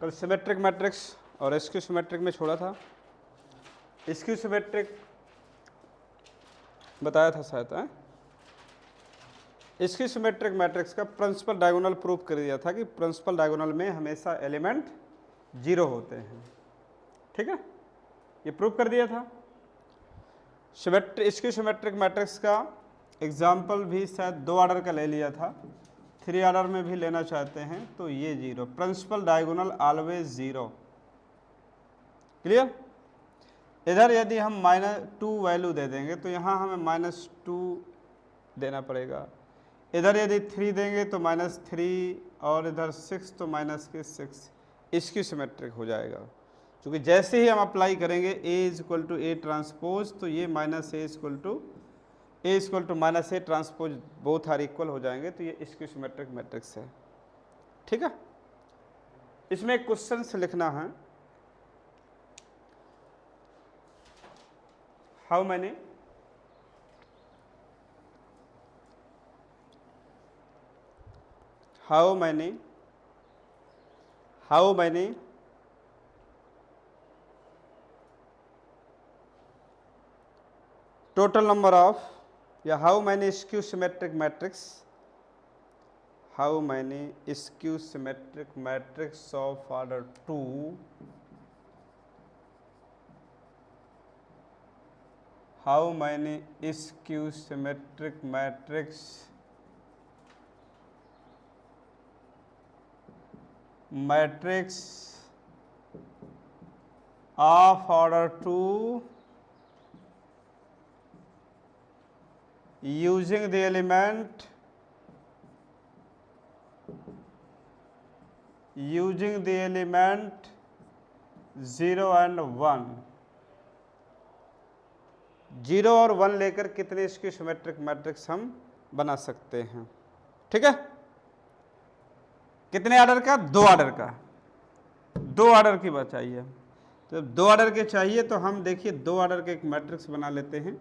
कल symmetric matrix और skew symmetric में छोड़ा था। स्क्यू सिमेट्रिक बताया था शायद है। स्क्यू सिमेट्रिक मैट्रिक्स का प्रिंसिपल डायगोनल प्रूफ कर दिया था कि प्रिंसिपल डायगोनल में हमेशा एलिमेंट 0 होते हैं। ठीक है, ये प्रूफ कर दिया था। स्क्यू सिमेट्रिक मैट्रिक्स का एग्जाम्पल भी शायद 2 ऑर्डर का ले लिया था, 3 ऑर्डर में भी लेना चाहते हैं तो ये 0, प्रिंसिपल डायगोनल ऑलवेज 0। क्लियर। इधर यदि हम -2 वैल्यू दे देंगे तो यहाँ हमें -2 देना पड़ेगा, इधर यदि 3 देंगे तो -3 और इधर 6 तो -6। स्क्यू सिमेट्रिक हो जाएगा, क्योंकि जैसे ही हम अप्लाई करेंगे A = A ट्रांसपोज तो ये -A transpose both are equal हो जाएंगे, तो ये स्क्यू सिमेट्रिक मैट्रिक्स है। ठीक है, इसमें एक क्वेश्चन से लिखना है, how many total number of how many skew symmetric matrix of order 2 how many skew symmetric matrix of order 2 using the element 0 and 1, 0 और 1 लेकर कितने स्क्यू सिमेट्रिक मैट्रिक्स हम बना सकते हैं। ठीक है, कितने ऑर्डर का? 2 ऑर्डर का, 2 ऑर्डर की बात चाहिए। तो 2 ऑर्डर के चाहिए तो हम देखिए 2 ऑर्डर के एक मैट्रिक्स बना लेते हैं।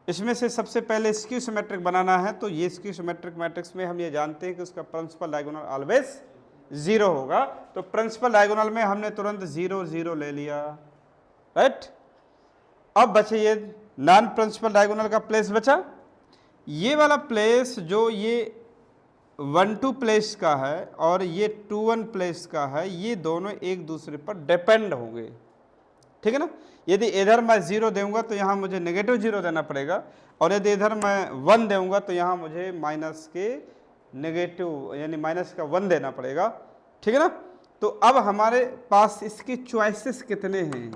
इसमें से सबसे पहले स्क्यू सिमेट्रिक बनाना है, तो ये स्क्यू सिमेट्रिक मैट्रिक्स में हम ये जानते हैं कि उसका प्रिंसिपल डायगोनल ऑलवेज 0 होगा, तो प्रिंसिपल डायगोनल में हमने तुरंत 0 0 ले लिया, राइट। अब बचे ये नॉन प्रिंसिपल डायगोनल का प्लेस बचा, ये वाला प्लेस जो ये 1 2 प्लेस का है और ये 2 1 प्लेस का है, ये दोनों एक दूसरे पर डिपेंड होंगे। ठीक है ना, यदि इधर मैं 0 दूंगा तो यहाँ मुझे -0 देना पड़ेगा, और यदि इधर मैं 1 दूंगा तो यहाँ मुझे माइनस के नेगेटिव यानी माइनस का 1 देना पड़ेगा। ठीक है ना, तो अब हमारे पास इसके चॉइसेस कितने हैं,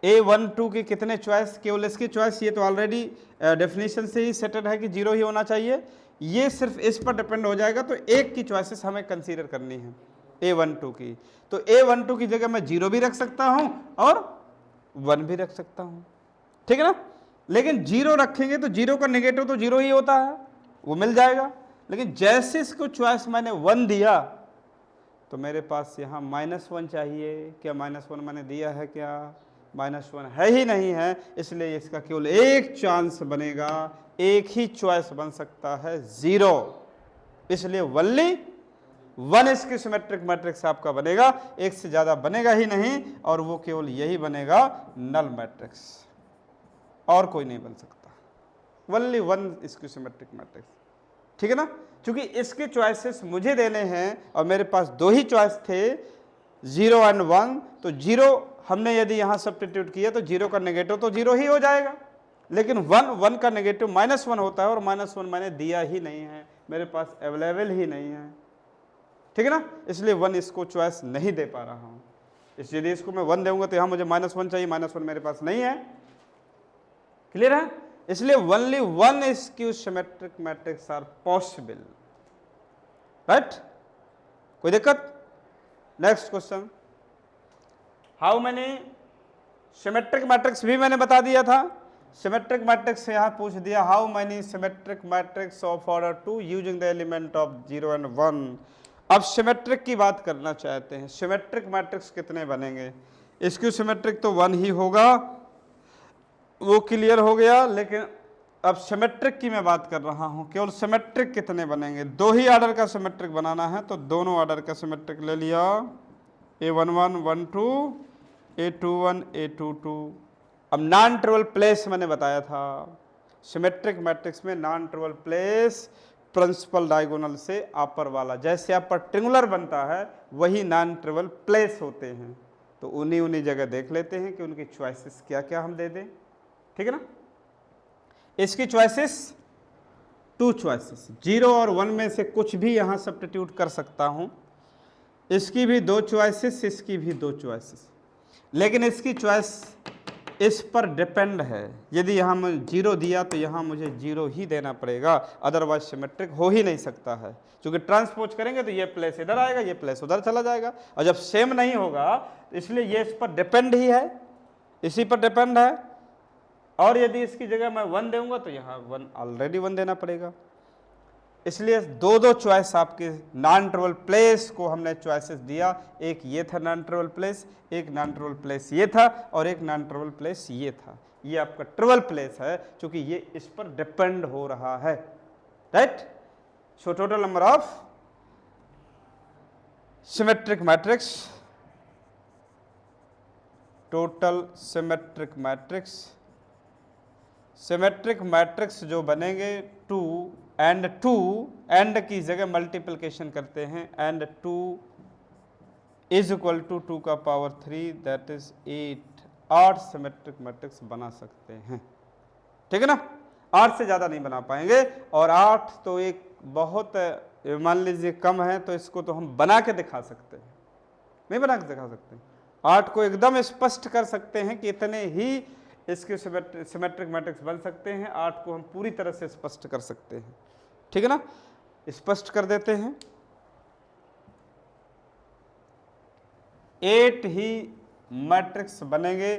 A1 2 के कितने चॉइस, केवल इसकी चॉइस ये तो ऑलरेडी डेफिनेशन से ही सेटेड है कि 0 ही होना चाहिए, ये सिर्फ इस पर डिपेंड हो जाएगा, तो एक की चॉइसेस हमें कंसीडर करनी है A1 2 की। तो A1 2 की जगह मैं 0 भी रख सकता हूं और 1 भी रख सकता हूं। ठीक है ना, लेकिन 0 रखेंगे तो 0 का नेगेटिव तो 0 ही होता है, वो मिल जाएगा। लेकिन जैसे इसको चॉइस मैंने 1 दिया तो मेरे पास यहाँ -1 चाहिए, क्या -1 मैंने दिया है? क्या -1 है ही नहीं है, इसलिए इसका केवल एक चांस बनेगा, एक ही चॉइस बन सकता है 0, इसलिए वनली 1 स्क्यू सिमेट्रिक मैट्रिक्स आपका बनेगा, एक से ज्यादा बनेगा ही नहीं, और वो केवल यही बनेगा नल मैट्रिक्स, और कोई नहीं बन सकता, वनली 1 स्क्यू सिमेट्रिक मैट्रिक्स। ठीक है ना, क्योंकि इसके चॉइसेस मुझे देने हैं और मेरे पास 2 ही चॉइस थे, 0 and 1, तो 0 हमने यदि यहाँ सब्स्टिट्यूट किया तो 0 का नेगेटिव तो 0 ही हो जाएगा, लेकिन 1 का नेगेटिव -1 होता है, और -1 मैंने दिया ही नहीं है, मेरे पास अवेलेबल ही नहीं है। ठीक है ना, इसलिए 1 इसको चॉइस नहीं दे पा रहा हूँ, इसलिए इसको मैं 1 दूंगा तो यहाँ मुझे -1 चाहिए, -1 मेरे पास नहीं है। क्लियर है, इसलिए only 1 skew symmetric matrix are possible, right. कोई दिक्कत? Next question, how many symmetric matrix भी मैंने बता दिया था, सिमेट्रिक मैट्रिक्स यहाँ पूछ दिया, how many symmetric matrix of order 2 using the element of 0 and 1। अब सिमेट्रिक की बात करना चाहते हैं, सिमेट्रिक मैट्रिक्स कितने बनेंगे? स्क्यू सिमेट्रिक तो 1 ही होगा, वो क्लियर हो गया, लेकिन अब सिमेट्रिक की मैं बात कर रहा हूं, केवल सिमेट्रिक कितने बनेंगे, दो ही ऑर्डर का सिमेट्रिक बनाना है तो दोनों ऑर्डर का सिमेट्रिक ले लिया, A11 12 A21 A22। अब नॉन ट्रिवल प्लेस मैंने बताया था, सिमेट्रिक मैट्रिक्स में non trivial place principal diagonal से अपर वाला, जैसे अपर ट्रिंगुलर बनता है वही नॉन ट्रिवल प्लेस होते हैं। तो उन्हीं जगह देख लेते हैं कि उनकी चॉइसेस क्या क्या हम दे दें, ठीक है ना। इसकी चॉइसेस 2 चॉइसेस, 0 और 1 में से कुछ भी यहां सब्स्टिट्यूट कर सकता हूं। इसकी भी 2 चॉइसेस, इसकी भी 2 चॉइसेस, लेकिन इसकी चॉइस इस पर डिपेंड है। यदि यहाँ मैं 0 दिया तो यहाँ मुझे 0 ही देना पड़ेगा, अदरवाइज सिमेट्रिक हो ही नहीं सकता है, क्योंकि ट्रांसपोज करेंगे तो ये प्लेस इधर आएगा, ये प्लेस उधर चला जाएगा, और जब सेम नहीं होगा तो इसलिए ये इस पर डिपेंड ही है, इसी पर डिपेंड है। और यदि इसकी जगह मैं 1 दूंगा तो यहाँ 1 ऑलरेडी 1 देना पड़ेगा। इसलिए दो चॉइस आपके नॉन ट्रिवल प्लेस को हमने चॉइसेस दिया, एक ये था नॉन ट्रिवल प्लेस, एक नॉन ट्रिवल प्लेस ये था, और एक नॉन ट्रिवल प्लेस ये था। ये आपका ट्रिवल प्लेस है क्योंकि ये इस पर डिपेंड हो रहा है, right. So total number of symmetric matrix, total symmetric matrix, symmetric matrix जो बनेंगे 2 एंड 2, एंड की जगह मल्टीप्लिकेशन करते हैं, एंड 2 इज इक्वल टू 2 का power 3 that is 8, 8 symmetric matrix बना सकते हैं, ठीक है ना। 8 से ज़्यादा नहीं बना पाएंगे, और 8 तो एक बहुत मान लीजिए कम है, तो इसको तो हम बना के दिखा सकते हैं, नहीं बना के दिखा सकते, 8 को एकदम स्पष्ट कर सकते हैं कि इतने ही इसके सिमेट्रिक मैट्रिक्स बन सकते हैं। 8 को हम पूरी तरह से स्पष्ट कर सकते हैं, ठीक है ना। स्पष्ट कर देते हैं, 8 ही मैट्रिक्स बनेंगे,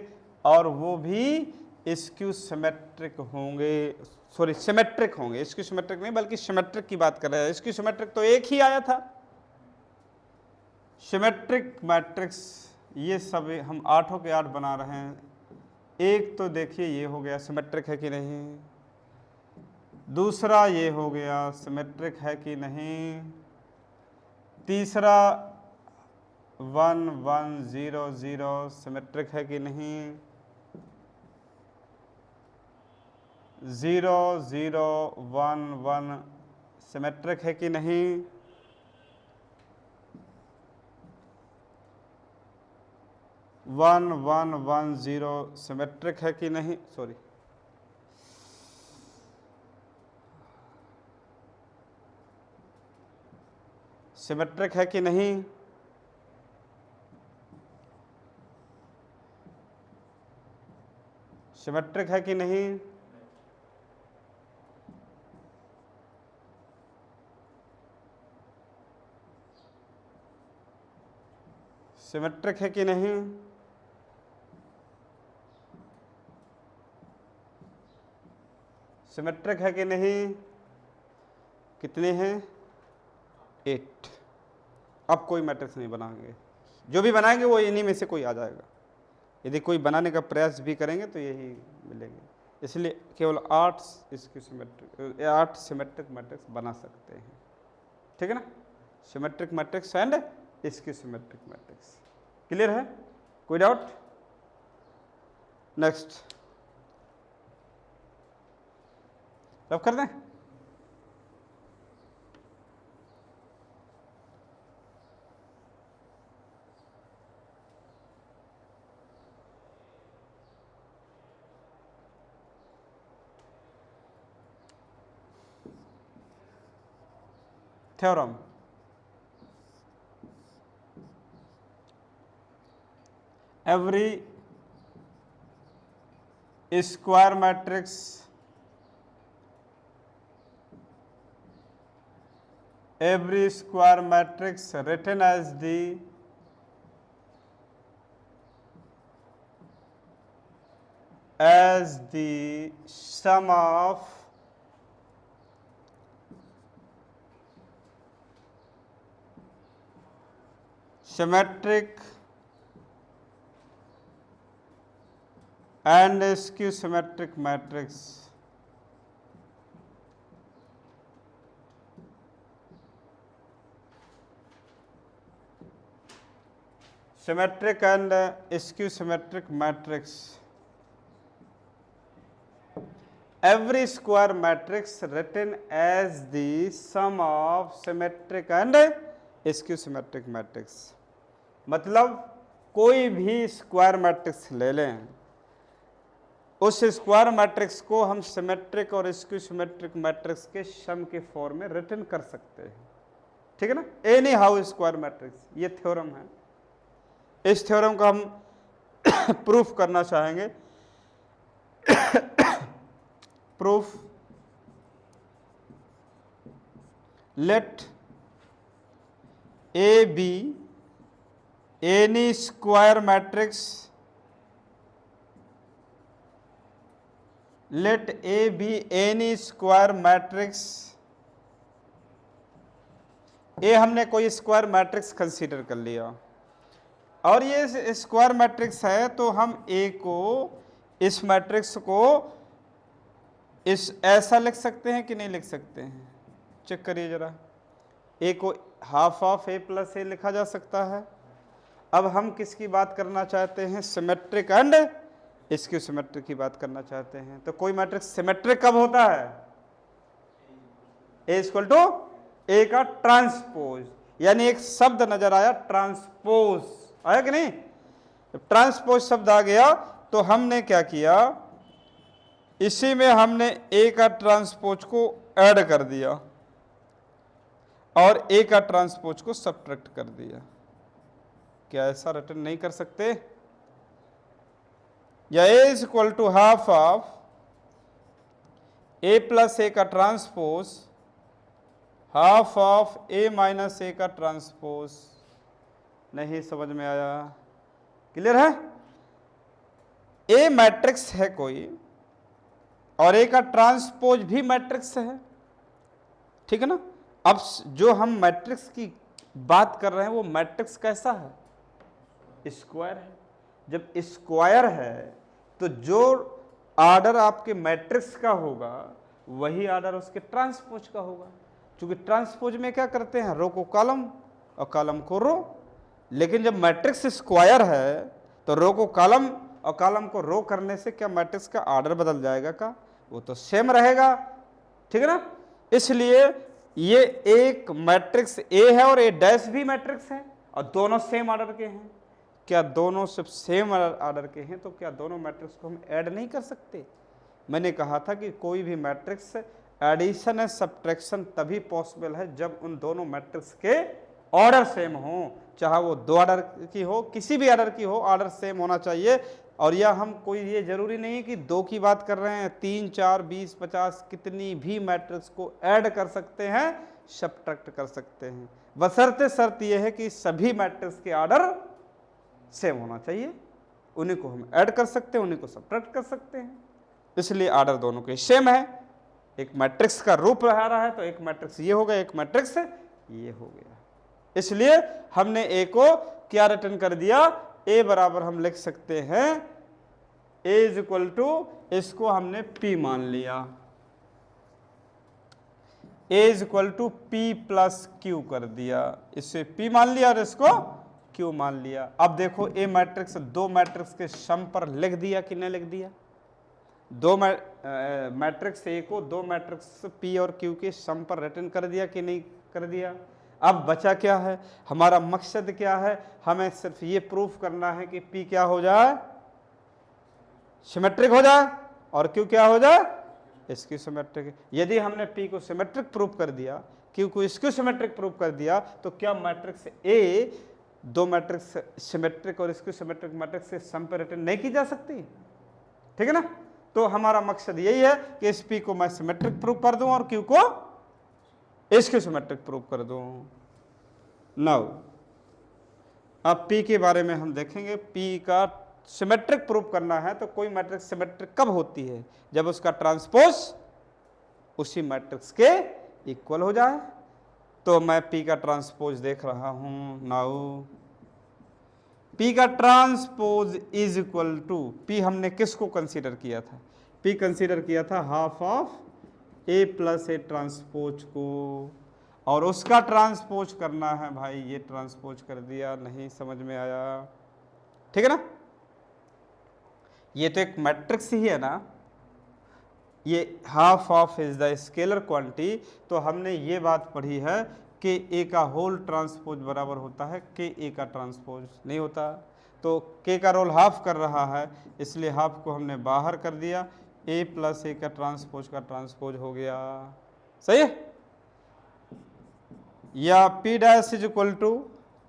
और वो भी स्क्यू सिमेट्रिक होंगे, सॉरी सिमेट्रिक होंगे, स्क्यू सिमेट्रिक नहीं बल्कि सिमेट्रिक की बात कर रहे हैं। स्क्यू सिमेट्रिक तो एक ही आया था, सिमेट्रिक मैट्रिक्स ये सब हम 8 के 8 बना रहे हैं। एक तो देखिए ये हो गया सिमेट्रिक है कि नहीं, दूसरा ये हो गया सिमेट्रिक है कि नहीं, तीसरा 1 1 0 0 सिमेट्रिक है कि नहीं, 0 0 1 1 सिमेट्रिक है कि नहीं, 1 1 1 0 सिमेट्रिक है कि नहीं, सॉरी सिमेट्रिक है कि नहीं, सिमेट्रिक है कि नहीं, सिमेट्रिक है कि नहीं, सिमेट्रिक है कि नहीं, कितने हैं 8। अब कोई मैट्रिक्स नहीं बनाएंगे, जो भी बनाएंगे वो इन्हीं में से कोई आ जाएगा। यदि कोई बनाने का प्रयास भी करेंगे तो यही मिलेंगे, इसलिए केवल 8 इसकी सिमेट्रिक 8 सिमेट्रिक मैट्रिक्स बना सकते हैं, ठीक है ना। सिमेट्रिक मैट्रिक्स एंड इसकी सिमेट्रिक मैट्रिक्स, क्लियर है, कोई डाउट। नेक्स्ट रब कर दें। theorem, every square matrix written as the sum of symmetric and skew symmetric matrix symmetric and skew symmetric matrix, every square matrix written as the sum of symmetric and skew symmetric matrix। मतलब कोई भी square matrix ले लें, उस square matrix को हम symmetric और skew symmetric matrix के सम के फॉर्म में रिटर्न कर सकते हैं, ठीक है ना। एनी हाउ स्क्वायर मैट्रिक्स, ये थ्योरम है। इस थ्योरम को हम प्रूफ करना चाहेंगे। Proof, let A be any square matrix, let A be any square matrix. A हमने कोई स्क्वायर मैट्रिक्स कंसीडर कर लिया और ये स्क्वायर मैट्रिक्स है, तो हम ए को, इस मैट्रिक्स को इस ऐसा लिख सकते हैं कि नहीं लिख सकते हैं? चेक करिए जरा। ए को हाफ ऑफ ए प्लस ए लिखा जा सकता है। अब हम किसकी बात करना चाहते हैं? सिमेट्रिक एंड स्क्यू सिमेट्रिक की बात करना चाहते हैं। तो कोई मैट्रिक्स सिमेट्रिक कब होता है? ए इक्वल टू ए का ट्रांसपोज, यानी एक शब्द नजर आया ट्रांसपोज, आया कि नहीं? ट्रांसपोज शब्द आ गया तो हमने क्या किया, इसी में हमने ए का ट्रांसपोज को ऐड कर दिया और ए का ट्रांसपोज को सब्ट्रैक्ट कर दिया। क्या ऐसा रिटर्न नहीं कर सकते? या A is equal to half of A plus A का transpose half of A minus A का ट्रांसपोज। नहीं समझ में आया? क्लियर है? ए मैट्रिक्स है कोई और ए का ट्रांसपोज भी मैट्रिक्स है, ठीक है ना। अब जो हम मैट्रिक्स की बात कर रहे हैं वो मैट्रिक्स कैसा है? स्क्वायर है। जब स्क्वायर है तो जो आर्डर आपके मैट्रिक्स का होगा वही आर्डर उसके ट्रांसपोज का होगा, क्योंकि ट्रांसपोज में क्या करते हैं, रो को कॉलम और कॉलम को रो। लेकिन जब मैट्रिक्स स्क्वायर है तो रो को कॉलम और कॉलम को रो करने से क्या मैट्रिक्स का आर्डर बदल जाएगा? का वो तो सेम रहेगा, ठीक है ना। इसलिए ये एक मैट्रिक्स ए है और ए डैश भी मैट्रिक्स है और दोनों सेम ऑर्डर के हैं। क्या दोनों सिर्फ सेम ऑर्डर के हैं तो क्या दोनों मैट्रिक्स को हम ऐड नहीं कर सकते? मैंने कहा था कि कोई भी मैट्रिक्स एडिशन एंड सब्ट्रैक्शन तभी पॉसिबल है जब उन दोनों मैट्रिक्स के ऑर्डर सेम हो, चाहे वो 2 ऑर्डर की हो, किसी भी ऑर्डर की हो, ऑर्डर सेम होना चाहिए। और या हम कोई ये जरूरी नहीं है कि 2 की बात कर रहे हैं, 3, 4, 20, 50 कितनी भी मैट्रिक्स को ऐड कर सकते हैं, सब्ट्रैक्ट कर सकते हैं, बशर्ते शर्त यह है कि सभी मैट्रिक्स के ऑर्डर सेम होना चाहिए। उन्हीं को हम ऐड कर सकते हैं, उन्हीं को सब्ट्रैक्ट कर सकते हैं। इसलिए ऑर्डर दोनों के सेम है। एक मैट्रिक्स का रूप आ रहा है तो एक मैट्रिक्स ये हो गया, एक मैट्रिक्स ये हो गया। इसलिए हमने ए को क्या रिटर्न कर दिया? ए बराबर हम लिख सकते हैं ए इज इक्वल टू, इसको हमने पी मान लिया, A is equal to P plus Q कर दिया। इससे पी मान लिया और इसको क्यू मान लिया। अब देखो ए मैट्रिक्स 2 मैट्रिक्स के सम पर लिख दिया कि नहीं लिख दिया? 2 मैट्रिक्स ए को 2 मैट्रिक्स पी और क्यू के सम पर रिटर्न कर दिया कि नहीं कर दिया? अब बचा क्या है? हमारा मकसद क्या है? हमें सिर्फ ये प्रूफ करना है कि P क्या हो जाए, सिमेट्रिक हो जाए, और Q क्या हो जाए, स्क्यू सिमेट्रिक। यदि हमने P को सिमेट्रिक प्रूफ कर दिया, Q को स्क्यू सिमेट्रिक प्रूफ कर दिया, तो क्या मैट्रिक्स A 2 मैट्रिक्स सिमेट्रिक और स्क्यू सिमेट्रिक मैट्रिक्स से सम पर रिटर्न नहीं की जा सकती? ठीक है ना। तो हमारा मकसद यही है कि इस P को मैं सिमेट्रिक प्रूफ कर दूं और Q को स्क्यू सिमेट्रिक प्रूफ कर दूं। नाउ अब P के बारे में हम देखेंगे। P का सिमेट्रिक प्रूफ करना है तो कोई मैट्रिक्स सिमेट्रिक कब होती है? जब उसका ट्रांसपोज उसी मैट्रिक्स के इक्वल हो जाए। तो मैं P का ट्रांसपोज देख रहा हूं। नाउ P का transpose is equal to, P हमने किसको कंसीडर किया था? P कंसीडर किया था half of A plus A transpose को, और उसका ट्रांसपोज करना है भाई, ये ट्रांसपोज कर दिया, नहीं समझ में आया, ठीक है ना। ये तो एक मैट्रिक्स ही है ना, ये half of is the scalar quantity, तो हमने ये बात पढ़ी है कि ए का होल ट्रांसपोज बराबर होता है के ए का ट्रांसपोज, नहीं होता, तो के का रोल हाफ कर रहा है, इसलिए हाफ को हमने बाहर कर दिया, ए प्लस ए का ट्रांसपोज हो गया, सही है। या P dash is equal to,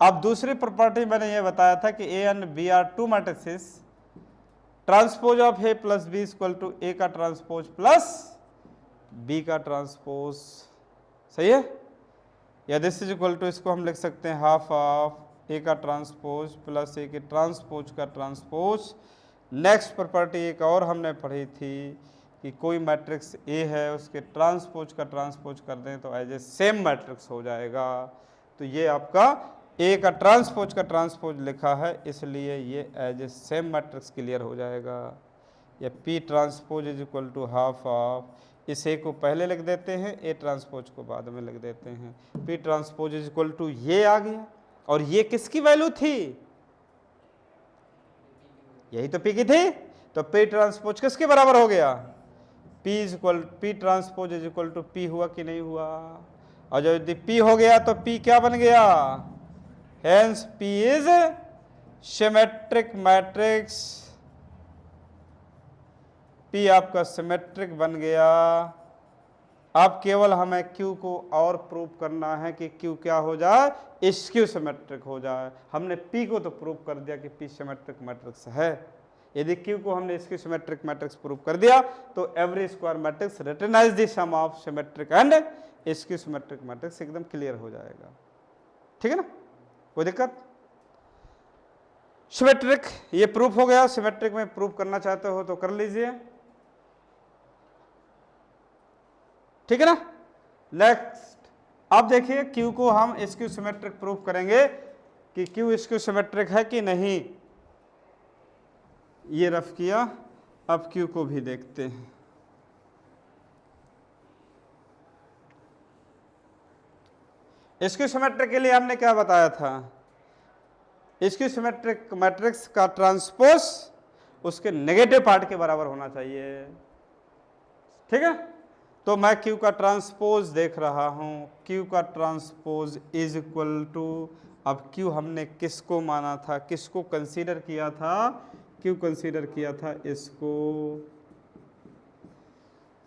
अब दूसरी प्रॉपर्टी मैंने ये बताया था कि A and B are two matrices, transpose of A plus B equal to A का ट्रांसपोज प्लस बी का ट्रांसपोज, सही है। या दिस इज इक्वल टू, इसको हम लिख सकते हैं हाफ ऑफ ए का ट्रांसपोज प्लस ए के ट्रांसपोज का ट्रांसपोज। नेक्स्ट प्रॉपर्टी एक और हमने पढ़ी थी कि कोई मैट्रिक्स ए है उसके ट्रांसपोज का ट्रांसपोज कर दें तो एज ए सेम मैट्रिक्स हो जाएगा, तो ये आपका ए का ट्रांसपोज लिखा है, इसलिए ये as a same matrix clear हो जाएगा। या P transpose is equal to half of, इस ए को पहले लिख देते हैं, ए ट्रांसपोज को बाद में लिख देते हैं, P transpose is equal to ये आ गया, और ये किसकी वैल्यू थी, यही तो पी की थी, तो पी ट्रांसपोज किसके बराबर हो गया, P transpose is equal to P हुआ कि नहीं हुआ, और जब यदि पी हो गया तो पी क्या बन गया, hence P is symmetric matrix, P आपका सिमेट्रिक बन गया। अब केवल हमें Q को और प्रूव करना है कि Q क्या हो जाए, स्क्यू सिमेट्रिक हो जाए। हमने P को तो प्रूव कर दिया कि P सिमेट्रिक मैट्रिक्स है, यदि Q को हमने स्क्यू सिमेट्रिक मैट्रिक्स प्रूव कर दिया तो every square matrix written as the sum of symmetric and skew symmetric matrix एकदम क्लियर हो जाएगा, ठीक है ना, कोई दिक्कत। सिमेट्रिक ये प्रूफ हो गया, सिमेट्रिक में प्रूफ करना चाहते हो तो कर लीजिए, ठीक है ना। नेक्स्ट अब देखिए Q को हम स्क्यू सिमेट्रिक प्रूफ करेंगे कि Q स्क्यू सिमेट्रिक है कि नहीं, ये रफ किया, अब Q को भी देखते हैं। स्क्यू सिमेट्रिक के लिए हमने क्या बताया था, स्क्यू सिमेट्रिक मैट्रिक्स का ट्रांसपोज उसके नेगेटिव पार्ट के बराबर होना चाहिए, ठीक है। तो मैं Q का ट्रांसपोज देख रहा हूं, Q का ट्रांसपोज इज इक्वल टू, अब Q हमने किसको माना था, किसको कंसीडर किया था, Q कंसीडर किया था इसको,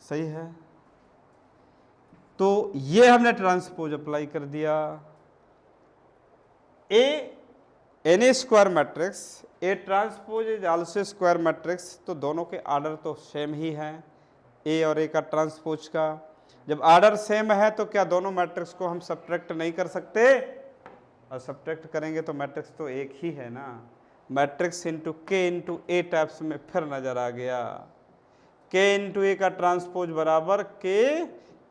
सही है। तो ये हमने ट्रांसपोज अप्लाई कर दिया, any square matrix, A transpose is also square matrix, तो दोनों के आर्डर तो सेम ही हैं, ए और ए का ट्रांसपोज का। जब आर्डर सेम है तो क्या दोनों मैट्रिक्स को हम सब्ट्रैक्ट नहीं कर सकते, और सब्ट्रैक्ट करेंगे तो मैट्रिक्स तो एक ही है ना, मैट्रिक्स इंटू के इंटू ए टाइप्स में फिर नजर आ गया, के इंटू ए का ट्रांसपोज बराबर के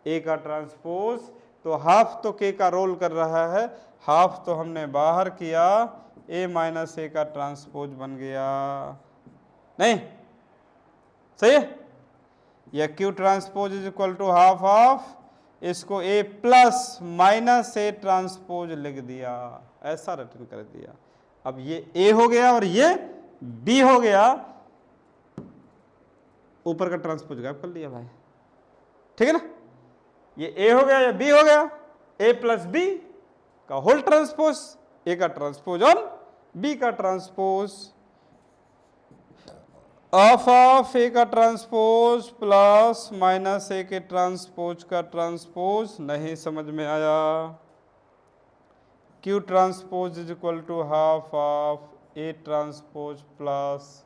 ए का ट्रांसपोज, तो हाफ तो के का रोल कर रहा है, हाफ तो हमने बाहर किया, ए माइनस ए का ट्रांसपोज बन गया, नहीं सही है। या Q transpose is equal to half of, इसको A plus minus A transpose लिख दिया, ऐसा रिटर्न कर दिया। अब ये ए हो गया और ये बी हो गया, ऊपर का ट्रांसपोज गायब कर लिया भाई, ठीक है ना। ये ए हो गया या बी हो गया, ए प्लस बी का होल ट्रांसपोज, ए का ट्रांसपोज और बी का ट्रांसपोज, ऑफ ए का ट्रांसपोज प्लस माइनस ए के ट्रांसपोज का ट्रांसपोज, नहीं समझ में आया। Q transpose is equal to half of A transpose plus,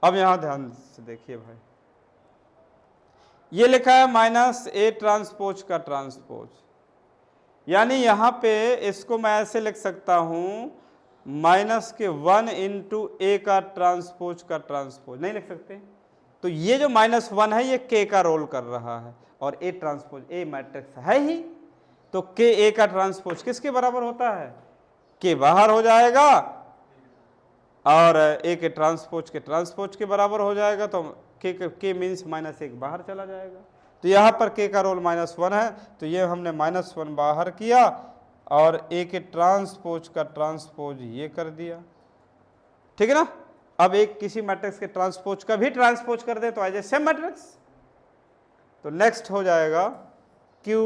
अब यहां ध्यान से देखिए भाई, ये लिखा है माइनस ए ट्रांसपोज का ट्रांसपोज, यानी यहां पे इसको मैं ऐसे लिख सकता हूं, माइनस के 1 इंटू ए का ट्रांसपोज का ट्रांसपोज, नहीं लिख सकते, तो ये जो -1 है ये के का रोल कर रहा है, और ए ट्रांसपोज ए मैट्रिक्स है ही, तो के ए का ट्रांसपोज किसके बराबर होता है, के बाहर हो जाएगा, और ए के ट्रांसपोज के बराबर हो जाएगा, तो के मीन्स -1 बाहर चला जाएगा, तो यहाँ पर k का रोल -1 है, तो ये हमने -1 बाहर किया और a के ट्रांसपोज का ट्रांसपोज ये कर दिया, ठीक है ना। अब एक किसी मैट्रिक्स के ट्रांसपोज का भी ट्रांसपोज कर दे तो आ जाए सेम मैट्रिक्स। तो नेक्स्ट हो जाएगा Q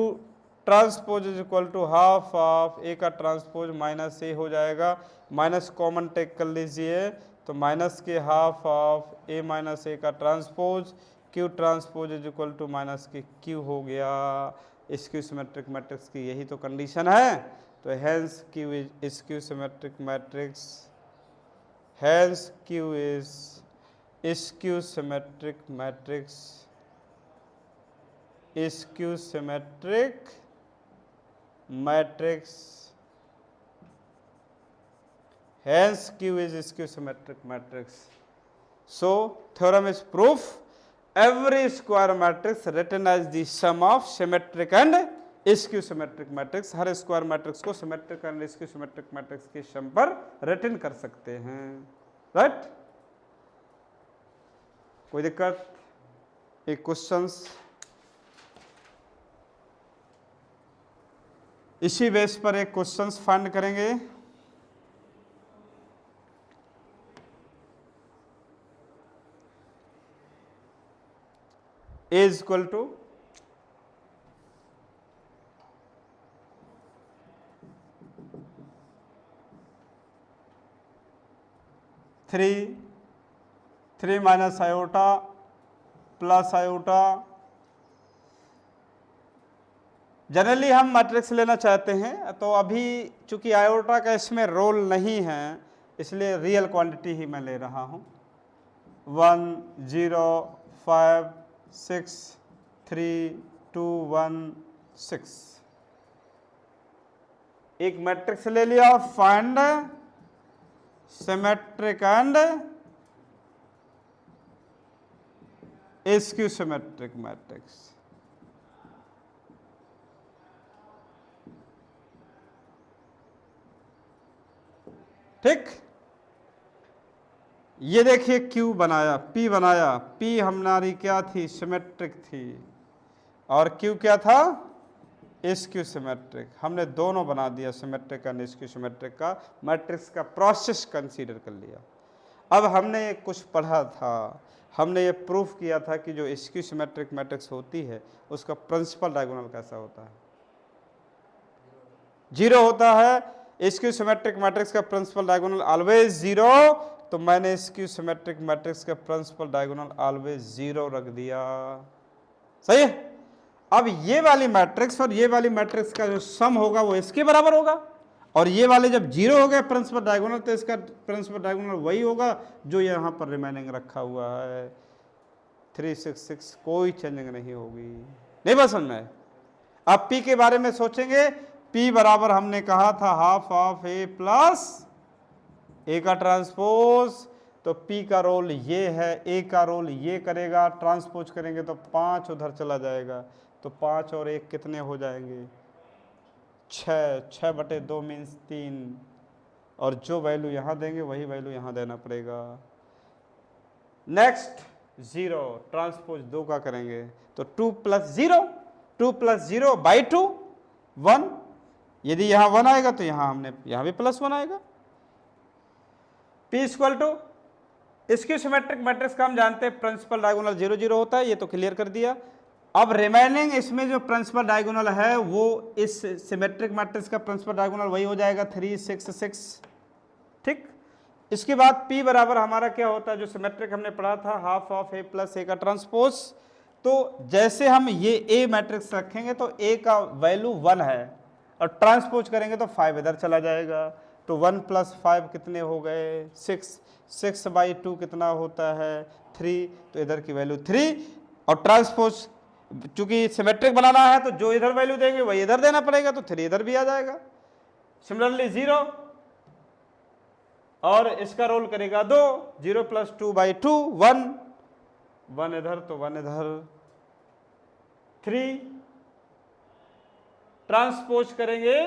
transpose is equal to half of A का ट्रांसपोज माइनस A हो जाएगा, माइनस कॉमन टेक कर लीजिए, तो माइनस के half of A minus A का transpose, Q transpose is equal to minus के Q हो गया। स्क्यू सिमेट्रिक मैट्रिक्स की यही तो कंडीशन है। तो hence Q is skew symmetric matrix, hence Q is skew symmetric matrix, skew symmetric matrix, hence Q is skew symmetric matrix. So theorem is proof, every square matrix written as the sum of symmetric and skew symmetric matrix, हर square matrix को symmetric and skew symmetric matrix के sum पर written कर सकते हैं, right. कोई दिक्कत? एक क्वेश्चंस इसी बेस पर एक क्वेश्चंस फाइंड करेंगे। A is equal to 3 minus iota plus iota. Generally हम मैट्रिक्स लेना चाहते हैं, तो अभी चूंकि आयोटा का इसमें रोल नहीं है इसलिए रियल क्वांटिटी ही मैं ले रहा हूं। 1 0 5 6 3 2 1 6 एक मैट्रिक्स ले लिया। Find symmetric and skew symmetric matrix. ठीक, ये देखिए Q बनाया, P बनाया, P हमारी क्या थी, सिमेट्रिक थी, और Q क्या था, स्क्यू सिमेट्रिक। हमने दोनों बना दिया, सिमेट्रिक एंड स्क्यू सिमेट्रिक का मैट्रिक्स का प्रोसेस कंसीडर कर लिया। अब हमने कुछ पढ़ा था, हमने ये प्रूफ किया था कि जो स्क्यू सिमेट्रिक मैट्रिक्स होती है उसका प्रिंसिपल डायगोनल कैसा होता है, 0 होता है। स्क्यू सिमेट्रिक मैट्रिक्स का प्रिंसिपल डायगोनल ऑलवेज 0, तो मैंने स्क्यू सिमेट्रिक मैट्रिक्स का प्रिंसिपल डायगोनल ऑलवेज 0 रख दिया, सही है। अब ये वाली मैट्रिक्स और ये वाली मैट्रिक्स का जो सम होगा वो इसके बराबर होगा, और ये वाले जब 0 हो गए प्रिंसिपल डायगोनल तो इसका प्रिंसिपल डायगोनल वही होगा जो यहाँ पर रिमेनिंग रखा हुआ है 3 6 6, कोई चेंजिंग नहीं होगी। नहीं बस समझ में। अब P के बारे में सोचेंगे, P बराबर हमने कहा था half of A plus A का ट्रांसपोज, तो P का रोल ये है, A का रोल ये करेगा, ट्रांसपोज करेंगे तो 5 उधर चला जाएगा, तो 5 और 1 कितने हो जाएंगे, 6 बटे 2 मीन्स 3, और जो वैल्यू यहाँ देंगे वही वैल्यू यहाँ देना पड़ेगा। नेक्स्ट 0 ट्रांसपोज 2 का करेंगे तो 2 प्लस 0 बाई 2 1, यदि यहाँ 1 आएगा तो यहाँ भी +1 आएगा। P equal to skew symmetric matrix का हम जानते हैं प्रिंसिपल डायगोनल 0 0 होता है, ये तो क्लियर कर दिया। अब रिमेनिंग इसमें जो प्रिंसिपल डायगोनल है वो इस सिमेट्रिक मैट्रिक्स का प्रिंसिपल डायगोनल वही हो जाएगा 3 6 6, ठीक। इसके बाद P बराबर हमारा क्या होता है, जो सिमेट्रिक हमने पढ़ा था half of A plus A का ट्रांसपोज। तो जैसे हम ये A मैट्रिक्स रखेंगे तो A का वैल्यू 1 है और ट्रांसपोज करेंगे तो 5 इधर चला जाएगा, तो 1 + 5 कितने हो गए 6 बाई 2 कितना होता है 3, तो इधर की वैल्यू 3, और ट्रांसपोज चूंकि सिमेट्रिक बनाना है तो जो इधर वैल्यू देंगे वही इधर देना पड़ेगा, तो 3 इधर भी आ जाएगा। सिमिलरली 0 और इसका रोल करेगा 2, 0 + 2 बाई 2 1 इधर तो 1 इधर, 3 ट्रांसपोज करेंगे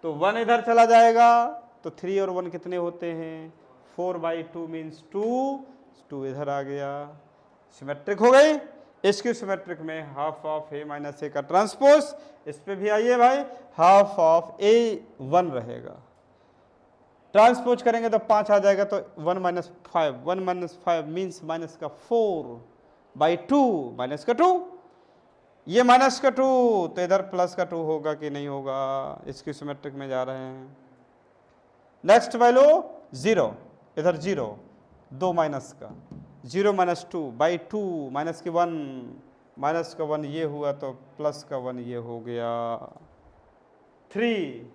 तो 1 इधर चला जाएगा, तो 3 और 1 कितने होते हैं 4 बाई 2 मीन्स 2 इधर आ गया, सिमेट्रिक हो गई। स्क्यू सिमेट्रिक में half of A minus A का ट्रांसपोज, इस पे भी आइए भाई, हाफ ऑफ ए 1 रहेगा, ट्रांसपोज करेंगे तो 5 आ जाएगा, तो 1 माइनस 5, 1 माइनस 5 मीन्स माइनस का 4/2 माइनस का 2, ये माइनस का 2 तो इधर प्लस का 2 होगा कि नहीं होगा, इसकी सिमेट्रिक में जा रहे हैं। नेक्स्ट वैल्यू 0, इधर 0, 2 माइनस का 0 माइनस 2/2 माइनस की 1, माइनस का 1 ये हुआ तो प्लस का 1 ये हो गया, 3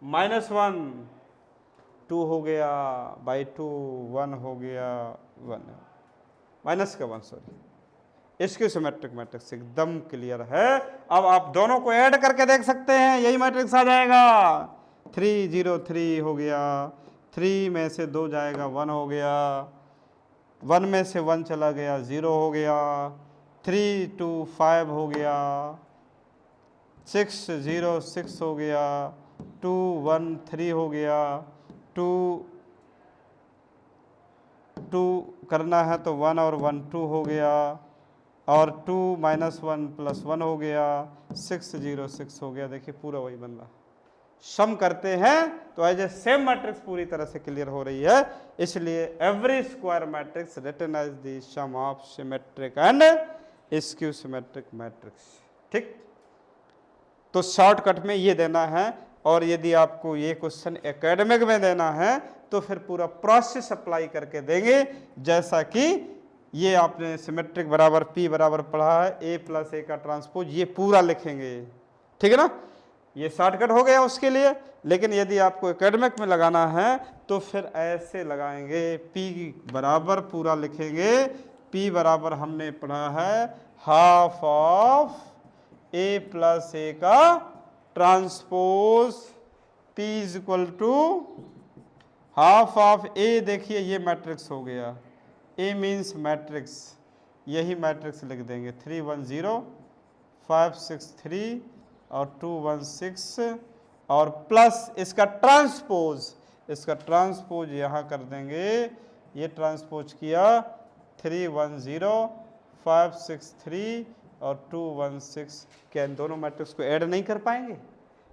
माइनस 1 2 हो गया, /2 1 हो गया, 1 माइनस का 1 सॉरी। इसकी सिमेट्रिक मैट्रिक्स एकदम क्लियर है। अब आप दोनों को ऐड करके देख सकते हैं, यही मैट्रिक्स आ जाएगा, 3 0 3 हो गया, 3 में से 2 जाएगा 1 हो गया, 1 में से 1 चला गया 0 हो गया, 3 2 5 हो गया, 6 0 6 हो गया, 2 1 3 हो गया, 2 2 करना है तो 1 और 1 2 हो गया, और 2 माइनस 1 प्लस 1 हो गया, 6 0 6 हो गया। देखिए पूरा वही बन रहा, सम करते हैं तो एज ए सेम मैट्रिक्स पूरी तरह से क्लियर हो रही है। इसलिए every square matrix written as the sum of symmetric and skew symmetric matrix. ठीक, तो शॉर्टकट में ये देना है, और यदि आपको ये क्वेश्चन एकेडमिक में देना है तो फिर पूरा प्रोसेस अप्लाई करके देंगे, जैसा कि ये आपने सिमेट्रिक बराबर P बराबर पढ़ा है, A प्लस ए का ट्रांसपोज, ये पूरा लिखेंगे। ठीक है ना, ये शॉर्टकट हो गया उसके लिए। लेकिन यदि आपको एकेडमिक में लगाना है तो फिर ऐसे लगाएंगे, P बराबर पूरा लिखेंगे, P बराबर हमने पढ़ा है half of A plus A का transpose, P is equal to half of A। देखिए ये मैट्रिक्स हो गया, A मीन्स मैट्रिक्स, यही मैट्रिक्स लिख देंगे, 3 1 0 5 6 3 और 2 1 6, और प्लस इसका ट्रांसपोज, इसका ट्रांसपोज यहाँ कर देंगे, ये ट्रांसपोज किया 3 1 0 5 6 3 और 2 1 6। क्या इन दोनों मैट्रिक्स को ऐड नहीं कर पाएंगे?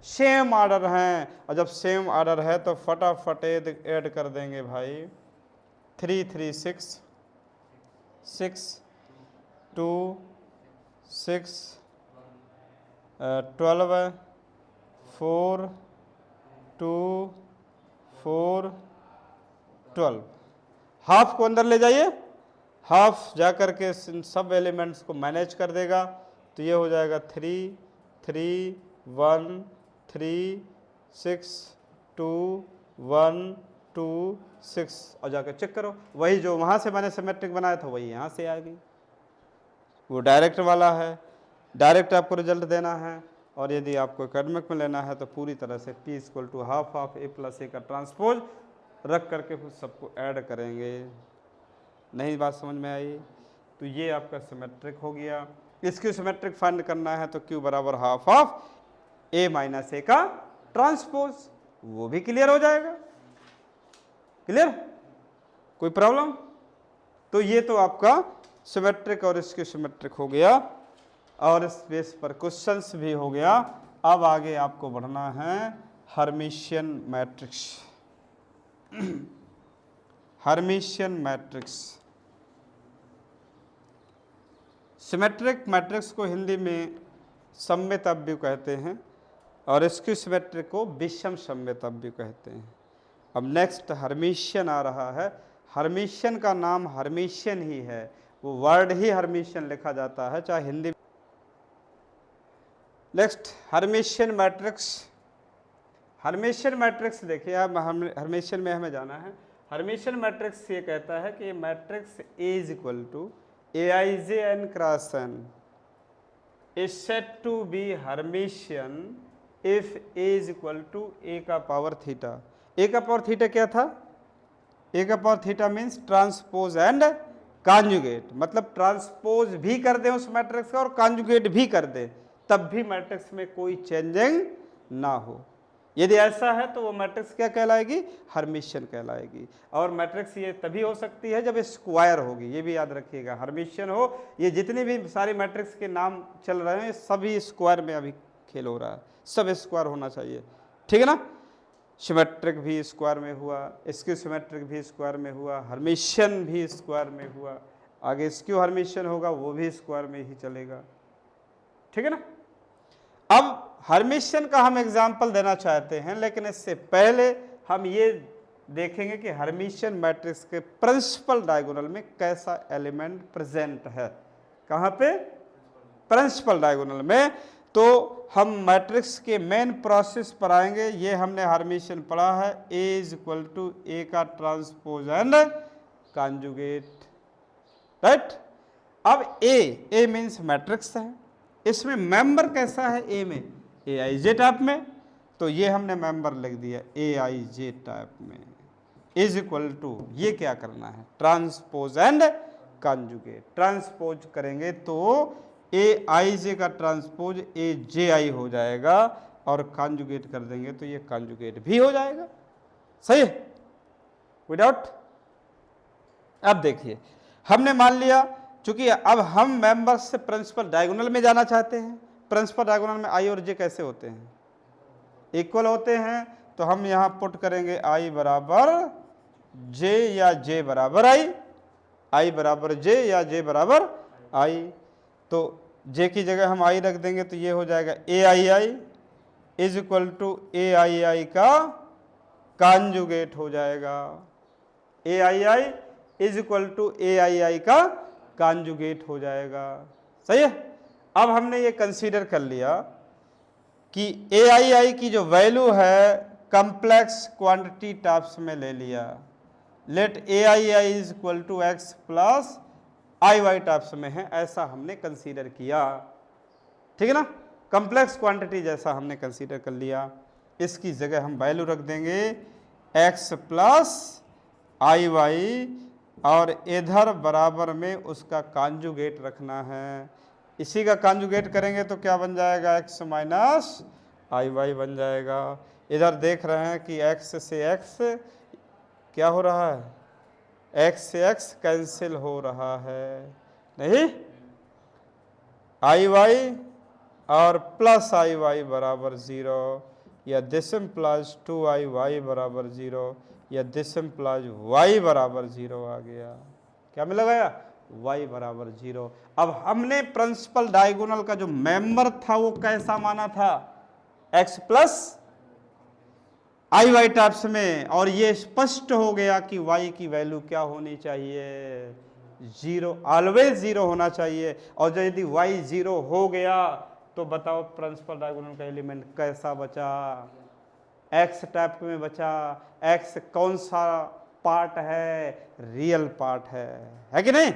सेम ऑर्डर हैं, और जब सेम ऑर्डर है तो फटाफट ऐड कर देंगे भाई। 3 3 6 6 2 6 12 4 2 4 12। हाफ को अंदर ले जाइए, हाफ जा कर के सब एलिमेंट्स को मैनेज कर देगा, तो ये हो जाएगा 3 3 1 3 6 2 1 2 6, और जाकर चेक करो, वही जो वहाँ से मैंने सिमेट्रिक बनाया था वही यहाँ से आ गई, वो डायरेक्ट वाला है, डायरेक्ट आपको रिजल्ट देना है। और यदि आपको एकेडमिक में लेना है तो पूरी तरह से P equal to half of A plus A का ट्रांसपोज रख करके फिर सबको ऐड करेंगे। नहीं बात समझ में आई? तो ये आपका सिमेट्रिक हो गया। इसकी सिमेट्रिक फाइंड करना है तो Q बराबर half of A minus A का ट्रांसपोज, वो भी क्लियर हो जाएगा। क्लियर? कोई प्रॉब्लम? तो ये तो आपका सिमेट्रिक और इसकी सिमेट्रिक हो गया, और इस बेस पर क्वेश्चंस भी हो गया। अब आगे आपको बढ़ना है Hermitian matrix. Hermitian matrix, symmetric matrix को हिंदी में सममितव्य कहते हैं, और इसकी सिमेट्रिक को विषम सममितव्य कहते हैं। अब नेक्स्ट हर्मिशियन आ रहा है। हर्मिशियन का नाम हर्मिशियन ही है, वो वर्ड ही हर्मिशियन लिखा जाता है, चाहे Hindi. Next Hermitian matrix. Hermitian matrix देखिए, अब हर्मिशियन में हमें जाना है। हर्मिशियन मैट्रिक्स ये कहता है कि matrix A is equal to Aij n cross n is said to be Hermitian if A is equal to A का पावर थीटा। A का पावर थीटा क्या था? A का power theta means transpose and conjugate, मतलब transpose भी कर दें उस मैट्रिक्स का और कॉन्जुगेट भी कर दें, तब भी मैट्रिक्स में कोई चेंजिंग ना हो। यदि ऐसा है तो वो मैट्रिक्स क्या कहलाएगी, हर्मिशियन कहलाएगी। और मैट्रिक्स ये तभी हो सकती है जब स्क्वायर होगी, ये भी याद रखिएगा, हर्मिशियन हो। ये जितनी भी सारी मैट्रिक्स के नाम चल रहे हैं सभी स्क्वायर में अभी खेल हो रहा है, सब स्क्वायर होना चाहिए, ठीक है ना। सिमेट्रिक भी स्क्वायर में हुआ, स्क्यू सिमेट्रिक भी स्क्वायर में हुआ, हर्मिशियन भी स्क्वायर में हुआ, आगे स्क्यू हर्मिशियन होगा वो भी स्क्वायर में ही चलेगा, ठीक है ना। अब हर्मिशियन का हम एग्जाम्पल देना चाहते हैं, लेकिन इससे पहले हम ये देखेंगे कि हर्मिशियन मैट्रिक्स के प्रिंसिपल डायगोनल में कैसा एलिमेंट प्रेजेंट है। कहाँ पे, प्रिंसिपल डायगोनल में। तो हम मैट्रिक्स के मेन प्रोसेस पर आएंगे। ये हमने हर्मिशियन पढ़ा है, ए इज इक्वल टू ए का ट्रांसपोज एंड कॉन्जुगेट, राइट। अब ए मीन्स मैट्रिक्स है, इसमें मेंबर कैसा है ए में, ए आई जे टाइप में, तो ये हमने मेंबर लिख दिया ए आई जे टाइप में, इज इक्वल टू, ये क्या करना है, ट्रांसपोज एंड कॉन्जुगेट। ट्रांसपोज करेंगे तो ए आई जे का ट्रांसपोज ए जे आई हो जाएगा, और कॉन्जुगेट कर देंगे तो ये कॉन्जुगेट भी हो जाएगा, सही है, विदाउट। अब देखिए हमने मान लिया, चूंकि अब हम मेंबर्स से प्रिंसिपल डायगोनल में जाना चाहते हैं। प्रिंसिपल डायगोनल में आई और जे कैसे होते हैं, इक्वल होते हैं, तो हम यहां पुट करेंगे आई बराबर जे या जे बराबर आई बराबर जे या जे बराबर आई। तो जे की जगह हम आई रख देंगे तो ये हो जाएगा ए आई इज इक्वल टू ए आई का कॉन्जुगेट हो जाएगा, ए आई इज इक्वल टू ए आई का कॉन्जुगेट हो जाएगा, सही है। अब हमने ये कंसीडर कर लिया कि ए आई की जो वैल्यू है कम्प्लेक्स क्वांटिटी टाइप्स में ले लिया, let A I is equal to X plus I Y types में है, ऐसा हमने कंसीडर किया, ठीक है ना। कम्प्लेक्स क्वांटिटी जैसा हमने कंसीडर कर लिया, इसकी जगह हम वैल्यू रख देंगे एक्स प्लस आई वाई, और इधर बराबर में उसका कॉन्जुगेट रखना है। इसी का कॉन्जुगेट करेंगे तो क्या बन जाएगा, एक्स माइनस आई वाई बन जाएगा। इधर देख रहे हैं कि एक्स से एक्स क्या हो रहा है, एक्स से एक्स कैंसिल हो रहा है, नहीं, आई वाई और प्लस आई वाई बराबर 0, या दिस इम्प्लाइज 2i बराबर 0, या दिस इम्प्लाइज y बराबर 0 आ गया। क्या मिला गया, y बराबर 0। अब हमने प्रिंसिपल डायगोनल का जो मेंबर था वो कैसा माना था, x plus I Y types में, और ये स्पष्ट हो गया कि y की वैल्यू क्या होनी चाहिए, 0, ऑलवेज 0 होना चाहिए। और जो यदि y 0 हो गया तो बताओ प्रिंसिपल डायगोनल का एलिमेंट कैसा बचा, एक्स टाइप में बचा। एक्स कौन सा पार्ट है, रियल पार्ट है कि नहीं।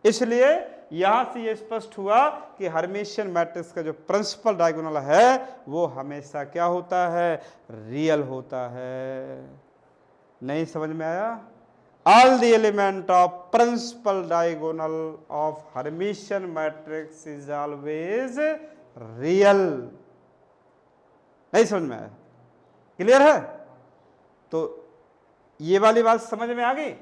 इसलिए यहां से ये स्पष्ट हुआ कि हर्मिशियन मैट्रिक्स का जो प्रिंसिपल डायगोनल है वो हमेशा क्या होता है, रियल होता है। नहीं समझ में आया, all the element of principal diagonal of Hermitian matrix is always real. नहीं समझ में आया, क्लियर है। तो ये वाली बात समझ में आ गई।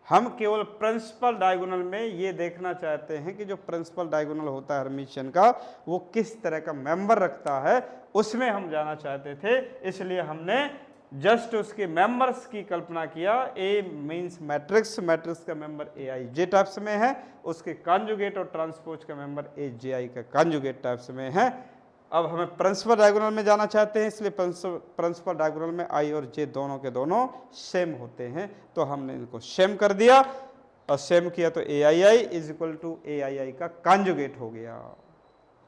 हम केवल प्रिंसिपल डायगोनल में ये देखना चाहते हैं कि जो प्रिंसिपल डायगोनल होता है हर्मिशियन का वो किस तरह का मेंबर रखता है, उसमें हम जाना चाहते थे। इसलिए हमने जस्ट उसके मेंबर्स की कल्पना किया। ए मींस मैट्रिक्स, मैट्रिक्स का member A I J types में है, उसके कॉन्जुगेट और ट्रांसपोज का मेंबर ए जे आई का कॉन्जुगेट टाइप्स में है। अब हमें प्रिंसिपल डायगोनल में जाना चाहते हैं, इसलिए प्रिंसिपल डायगोनल में आई और जे दोनों के दोनों सेम होते हैं, तो हमने इनको सेम कर दिया, और सेम किया तो ए आई इज इक्वल टू ए आई का कॉन्जुगेट हो गया।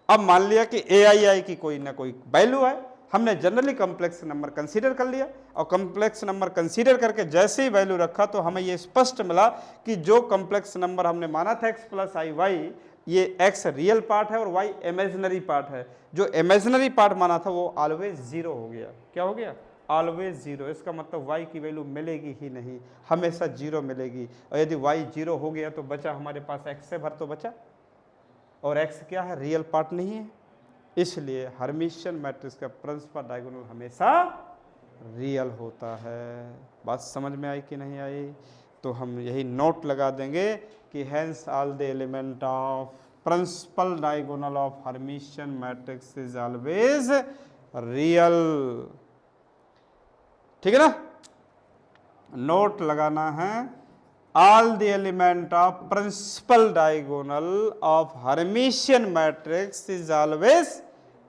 अब मान लिया कि ए आई की कोई ना कोई वैल्यू है, हमने जनरली कॉम्प्लेक्स नंबर कंसीडर कर लिया, और कॉम्प्लेक्स नंबर कंसीडर करके जैसे ही वैल्यू रखा तो हमें ये स्पष्ट मिला कि जो कॉम्प्लेक्स नंबर हमने माना था एक्स प्लस आई वाई, ये x रियल पार्ट है और y इमेजिनरी पार्ट है। जो इमेजिनरी पार्ट माना था वो ऑलवेज 0 हो गया। क्या हो गया, ऑलवेज 0। इसका मतलब y की वैल्यू मिलेगी ही नहीं, हमेशा 0 मिलेगी। और यदि y 0 हो गया तो बचा हमारे पास x से भर तो बचा, और x क्या है, रियल पार्ट नहीं है। इसलिए हर्मिशियन मैट्रिक्स का प्रिंसिपल डायगोनल हमेशा रियल होता है। बात समझ में आई कि नहीं आई? तो हम यही नोट लगा देंगे कि hence all the element of principal diagonal of Hermitian matrix is always real. ठीक है ना? नोट लगाना है, all the element of principal diagonal of Hermitian matrix is always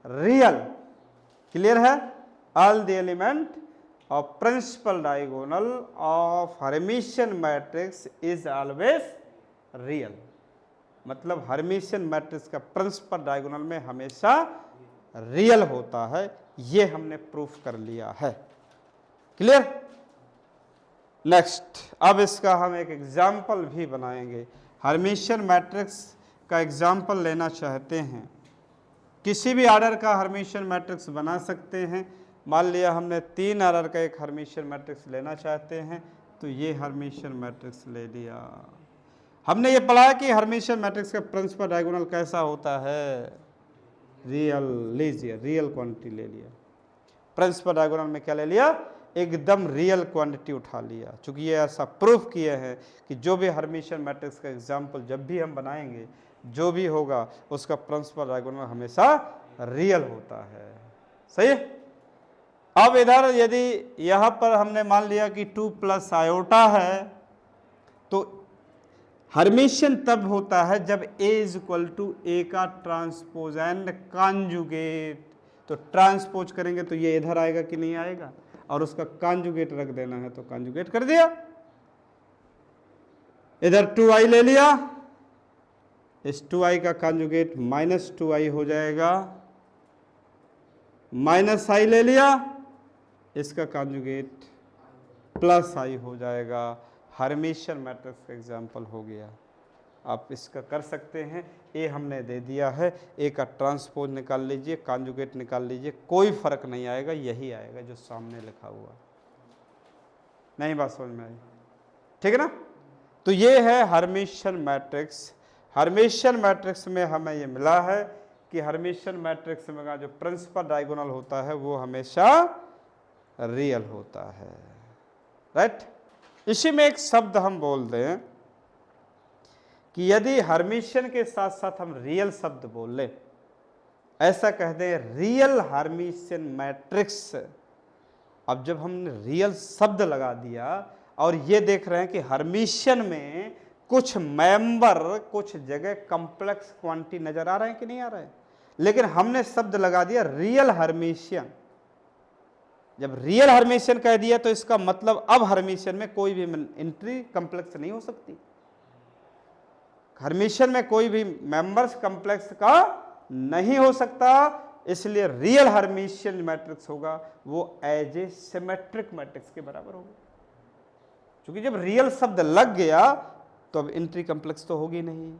real. Clear है? All the element of principal diagonal of Hermitian matrix is always real। मतलब Hermitian matrix का principal diagonal में हमेशा रियल होता है, ये हमने प्रूफ कर लिया है। क्लियर? नेक्स्ट, अब इसका हम एक एग्जाम्पल भी बनाएंगे। हर्मिशियन मैट्रिक्स का एग्जाम्पल लेना चाहते हैं, किसी भी ऑर्डर का हर्मिशियन मैट्रिक्स बना सकते हैं। मान लिया हमने 3 ऑर्डर का एक हर्मिशियन मैट्रिक्स लेना चाहते हैं, तो ये हर्मिशियन मैट्रिक्स ले लिया। हमने ये पढ़ा कि हर्मिशियन मैट्रिक्स का प्रिंसिपल डायगोनल कैसा होता है, रियल। लीजिए, रियल क्वांटिटी ले लिया। प्रिंसिपल डायगोनल में क्या ले लिया? एकदम रियल क्वांटिटी उठा लिया। चूंकि ये ऐसा प्रूफ किए हैं कि जो भी हर्मिशियन मैट्रिक्स का एग्जाम्पल जब भी हम बनाएंगे, जो भी होगा उसका प्रिंसिपल डायगोनल हमेशा रियल होता है। सही है? अब इधर यदि यहां पर हमने मान लिया कि 2 प्लस आयोटा है, तो हर्मिशियन तब होता है जब A is equal to A का ट्रांसपोज एंड कॉन्जुगेट। तो ट्रांसपोज करेंगे तो ये इधर आएगा कि नहीं आएगा, और उसका कॉन्जुगेट रख देना है तो कॉन्जुगेट कर दिया। इधर 2i ले लिया, इस 2i का कॉन्जुगेट -2i हो जाएगा, -i ले लिया, इसका कॉन्जुगेट +i हो जाएगा। हर्मिशियन मैट्रिक्स का एग्जाम्पल हो गया। आप इसका कर सकते हैं। ए हमने दे दिया है, ए का ट्रांसपोज निकाल लीजिए, कॉन्जुगेट निकाल लीजिए, कोई फर्क नहीं आएगा, यही आएगा जो सामने लिखा हुआ। नहीं बात समझ में आई? ठीक है ना? तो ये है हर्मिशियन मैट्रिक्स। हर्मिशियन मैट्रिक्स में हमें ये मिला है कि हर्मिशियन मैट्रिक्स में का जो प्रिंसिपल डायगोनल होता है वो हमेशा रियल होता है। राइट? इसी में एक शब्द हम बोल दें कि यदि हर्मिशियन के साथ साथ हम रियल शब्द बोल लें, ऐसा कह दें रियल हर्मिशियन मैट्रिक्स। अब जब हमने रियल शब्द लगा दिया और ये देख रहे हैं कि हर्मिशियन में कुछ मेंबर कुछ जगह कॉम्प्लेक्स क्वांटिटी नजर आ रहे हैं कि नहीं आ रहे हैं, लेकिन हमने शब्द लगा दिया रियल हर्मिशियन। जब रियल हर्मिशियन कह दिया तो इसका मतलब अब हर्मिशियन में कोई भी एंट्री कॉम्प्लेक्स नहीं हो सकती। हर्मिशियन में कोई भी मेंबर्स कॉम्प्लेक्स का नहीं हो सकता, इसलिए रियल हर्मिशियन मैट्रिक्स होगा वो एज ए सिमेट्रिक मैट्रिक्स के बराबर होगा। क्योंकि जब रियल शब्द लग गया तो अब एंट्री कॉम्प्लेक्स तो होगी नहीं,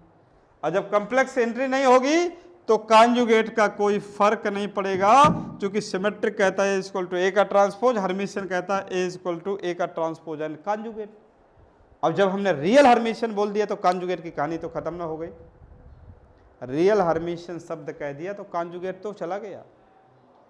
और जब कॉम्प्लेक्स एंट्री नहीं होगी तो कॉन्जुगेट का कोई फर्क नहीं पड़ेगा। क्योंकि सिमेट्रिक कहता है इक्वल टू ए का ट्रांसपोज, हर्मिशियन कहता है ए इक्वल टू ए का ट्रांसपोज एंड कॉन्जुगेट। अब जब हमने रियल हर्मिशियन बोल दिया तो कॉन्जुगेट की कहानी तो खत्म ना हो गई। रियल हर्मिशियन शब्द कह दिया तो कॉन्जुगेट तो चला गया,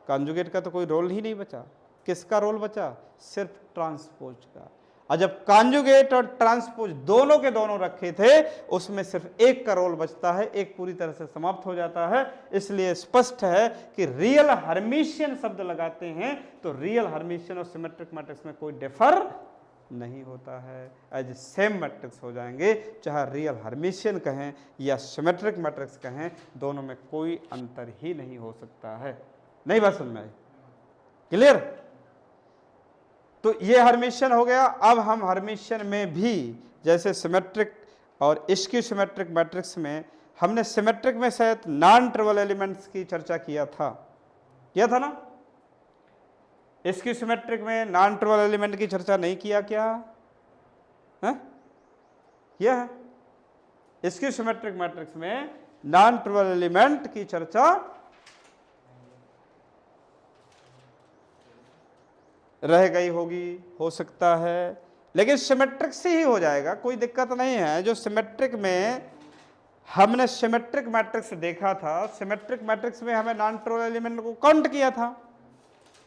कॉन्जुगेट का तो कोई रोल ही नहीं बचा। किसका रोल बचा? सिर्फ ट्रांसपोज का। और जब कॉन्जुगेट और ट्रांसपोज दोनों के दोनों रखे थे, उसमें सिर्फ एक का रोल बचता है, एक पूरी तरह से समाप्त हो जाता है। इसलिए स्पष्ट है कि रियल हर्मिशियन शब्द लगाते हैं तो रियल हर्मिशियन और सिमेट्रिक मैट्रिक्स में कोई डिफर नहीं होता है, एज सेम मैट्रिक्स हो जाएंगे। चाहे रियल हर्मिशियन कहें या सिमेट्रिक मैट्रिक्स कहें, दोनों में कोई अंतर ही नहीं हो सकता है। नहीं बात समझ में आई? क्लियर? तो ये हर्मिशियन हो गया। अब हम हर्मिशियन में भी जैसे सिमेट्रिक और स्क्यू सिमेट्रिक मैट्रिक्स में, हमने सिमेट्रिक में शायद नॉन ट्रिवल एलिमेंट्स की चर्चा किया था ना? स्क्यू सिमेट्रिक में नॉन ट्रिवल एलिमेंट की चर्चा नहीं किया क्या है? किया है। स्क्यू सिमेट्रिक मैट्रिक्स में नॉन ट्रिवल एलिमेंट की चर्चा रह गई होगी, हो सकता है, लेकिन सिमेट्रिक से ही हो जाएगा, कोई दिक्कत नहीं है। जो सिमेट्रिक में हमने सिमेट्रिक मैट्रिक्स देखा था, सिमेट्रिक मैट्रिक्स में हमें नॉन ट्रिवियल एलिमेंट को काउंट किया था,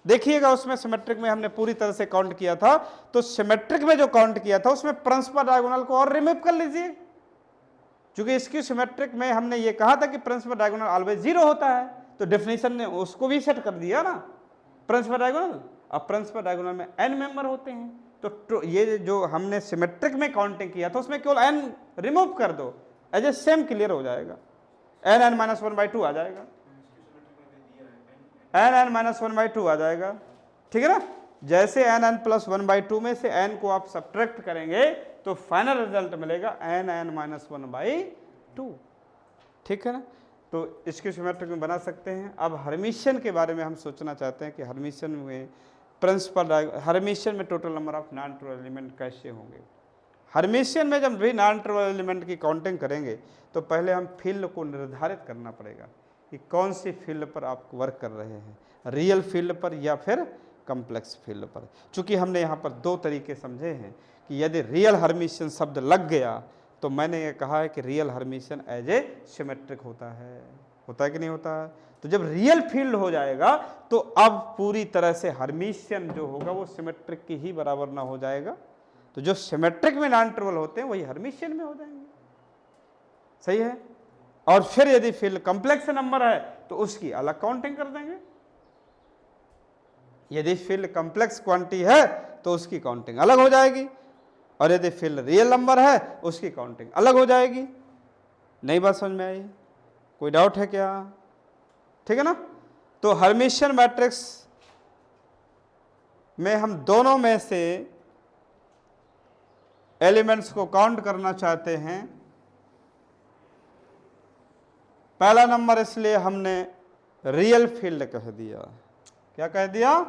देखिएगा उसमें सिमेट्रिक में हमने पूरी तरह से काउंट किया था। तो सिमेट्रिक में जो काउंट किया था उसमें प्रिंसिपल डायगोनल को और रिमूव कर लीजिए, क्योंकि इसकी सिमेट्रिक में हमने ये कहा था कि प्रिंसिपल डायगोनल ऑलवेज 0 होता है, तो डेफिनेशन ने उसको भी सेट कर दिया ना प्रिंसिपल डायगोनल। अब प्रिंसिपल डायगोनल में n मेंबर होते हैं, तो ये जो हमने सिमेट्रिक में काउंटिंग किया था उसमें केवल n रिमूव कर दो, एज ए सेम क्लियर हो जाएगा, n -1/2 आ जाएगा, n -1/2 आ जाएगा, ठीक है ना। जैसे n+1/2 में से n को आप सब्ट्रैक्ट करेंगे तो फाइनल रिजल्ट मिलेगा n-1/2, ठीक है ना। तो इसकी सिमेट्रिक में बना सकते हैं। अब हर्मिशियन के बारे में हम सोचना चाहते हैं कि हर्मिशियन में हर्मिशियन में total number of non trivial element कैसे होंगे। हर्मिशियन में जब भी नॉन ट्रिवियल एलिमेंट की काउंटिंग करेंगे तो पहले हम फील्ड को निर्धारित करना पड़ेगा कि कौन सी फील्ड पर आप वर्क कर रहे हैं, रियल फील्ड पर या फिर कम्प्लेक्स फील्ड पर। चूंकि हमने यहाँ पर दो तरीके समझे हैं कि यदि रियल हर्मिशियन शब्द लग गया तो मैंने ये कहा है कि real Hermitian as a symmetric होता है कि नहीं होता है। तो जब रियल फील्ड हो जाएगा तो अब पूरी तरह से हर्मिशियन जो होगा वो सिमेट्रिक की ही बराबर ना हो जाएगा। तो जो सिमेट्रिक में नॉन ट्रिवियल होते हैं वही हर्मिशियन में हो जाएंगे, सही है। और फिर यदि फील्ड कॉम्प्लेक्स नंबर है तो उसकी अलग काउंटिंग कर देंगे। यदि फील्ड कॉम्प्लेक्स क्वांटिटी है तो उसकी काउंटिंग अलग हो जाएगी, और यदि फील्ड रियल नंबर है उसकी काउंटिंग अलग हो जाएगी। नई बात समझ में आई? कोई डाउट है क्या? ठीक है ना। तो हर्मिशियन मैट्रिक्स में हम दोनों में से एलिमेंट्स को काउंट करना चाहते हैं। पहला नंबर इसलिए हमने रियल फील्ड कह दिया। क्या कह दिया?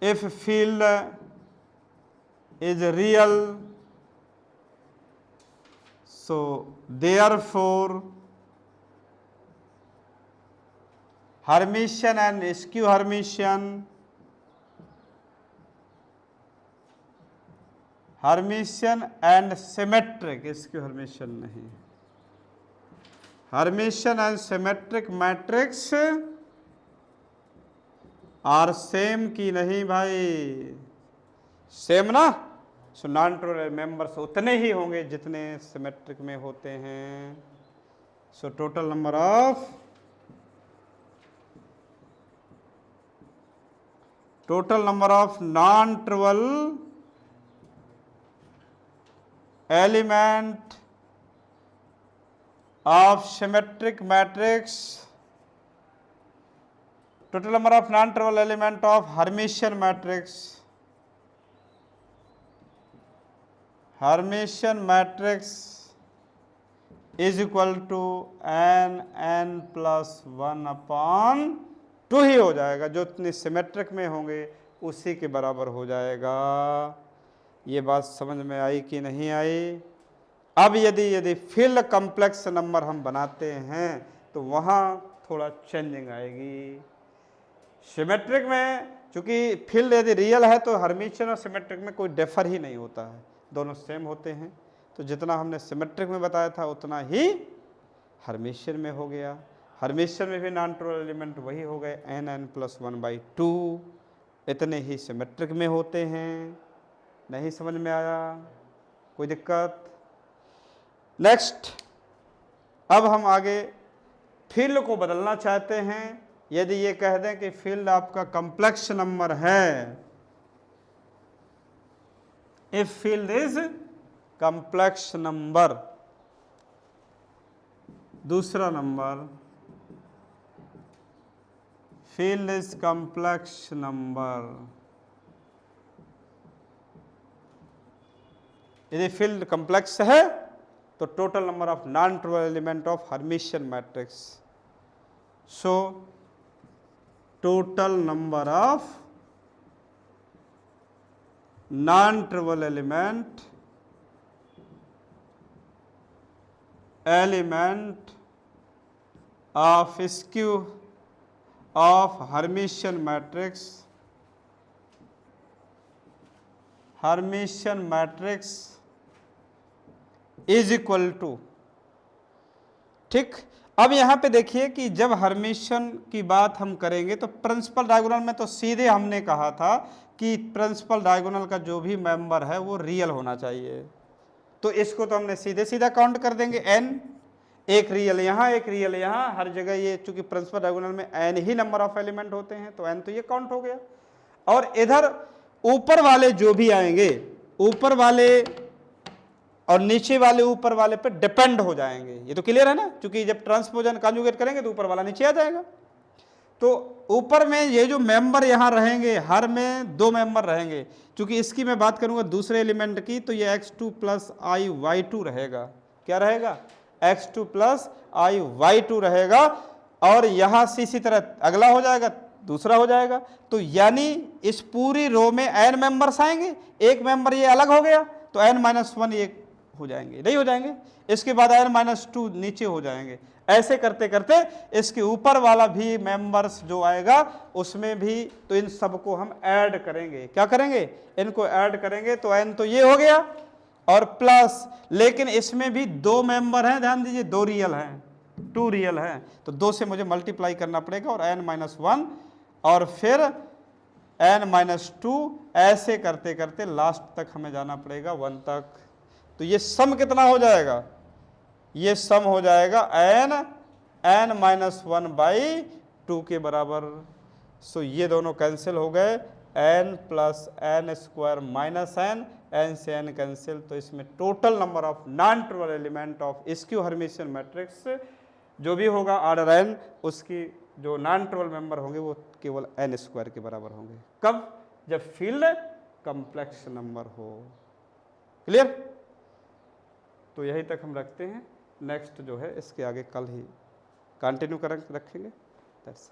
If field is real so therefore Hermitian and skew Hermitian and symmetric, skew Hermitian नहीं, Hermitian and symmetric matrix are same की नहीं भाई, सेम ना। सो नॉन ट्रिवियल मेंबर्स उतने ही होंगे जितने सिमेट्रिक में होते हैं। सो total number of non trivial element of symmetric matrix, total number of non-trivial element of Hermitian matrix is equal to n+1/2 ही हो जाएगा, जो इतने सिमेट्रिक में होंगे उसी के बराबर हो जाएगा। ये बात समझ में आई कि नहीं आई? अब यदि फील्ड कॉम्प्लेक्स नंबर हम बनाते हैं तो वहाँ थोड़ा चेंजिंग आएगी। सिमेट्रिक में चूंकि फील्ड यदि रियल है तो हर्मिशियन और सिमेट्रिक में कोई डिफर ही नहीं होता है, दोनों सेम होते हैं। तो जितना हमने सिमेट्रिक में बताया था उतना ही हर्मिशियन में हो गया। हर्मिशियन में भी नॉन ट्रिवियल एलिमेंट वही हो गए n+1/2, इतने ही सिमेट्रिक में होते हैं। नहीं समझ में आया? कोई दिक्कत? नेक्स्ट, अब हम आगे फील्ड को बदलना चाहते हैं। यदि ये कह दें कि फील्ड आपका कॉम्प्लेक्स नंबर है, if field is complex number, दूसरा number field is complex number, यदि फील्ड कॉम्प्लेक्स है तो total number of non trivial element of Hermitian matrix, so total number of non trivial element of skew of Hermitian matrix is equal to, ठीक। अब यहां पे देखिए कि जब हर्मिशन की बात हम करेंगे तो प्रिंसिपल डायगोनल में तो सीधे हमने कहा था कि प्रिंसिपल डायगोनल का जो भी मेंबर है वो रियल होना चाहिए, तो इसको तो हमने सीधे सीधा काउंट कर देंगे n, एक रियल यहाँ एक रियल यहाँ, हर जगह ये चूंकि प्रिंसिपल डायगोनल में n he number of element होते हैं तो n तो ये काउंट हो गया। और इधर ऊपर वाले जो भी आएंगे, ऊपर वाले और नीचे वाले ऊपर वाले पे डिपेंड हो जाएंगे, ये तो क्लियर है ना, क्योंकि जब ट्रांसपोजन कॉन्जुगेट करेंगे तो ऊपर वाला नीचे आ जाएगा। तो ऊपर में ये जो मेंबर यहाँ रहेंगे, हर में 2 मेंबर रहेंगे, क्योंकि इसकी मैं बात करूंगा दूसरे एलिमेंट की, तो ये x2 plus I Y to रहेगा। क्या रहेगा? x2 plus I Y to रहेगा। और यहाँ से इसी तरह अगला हो जाएगा, दूसरा हो जाएगा। तो यानी इस पूरी रो में n मेंबर्स आएंगे, एक मेंबर ये अलग हो गया तो n-1 ये हो जाएंगे, नहीं हो जाएंगे। इसके बाद n-2 नीचे हो जाएंगे। ऐसे करते करते इसके ऊपर वाला भी मेंबर्स जो आएगा उसमें भी, तो इन सबको हम ऐड करेंगे। क्या करेंगे? इनको ऐड करेंगे। तो n तो ये हो गया और प्लस, लेकिन इसमें भी 2 मेंबर हैं, ध्यान दीजिए, 2 रियल हैं, 2 रियल हैं, तो 2 से मुझे मल्टीप्लाई करना पड़ेगा और n-1 और फिर n-2, ऐसे करते करते लास्ट तक हमें जाना पड़ेगा 1 तक। तो ये सम कितना हो जाएगा? ये सम हो जाएगा n-1/2 के बराबर। सो ये दोनों कैंसिल हो गए, n plus n square minus n से n कैंसिल। तो इसमें total number of non trivial element of skew Hermitian matrix जो भी होगा ऑर्डर n, उसकी जो नॉन ट्रिवियल मेंबर होंगे वो केवल n स्क्वायर के बराबर होंगे। कब? जब फील्ड कॉम्प्लेक्स नंबर हो। क्लियर? तो यही तक हम रखते हैं, नेक्स्ट जो है इसके आगे कल ही कंटिन्यू रखेंगे। दैट्स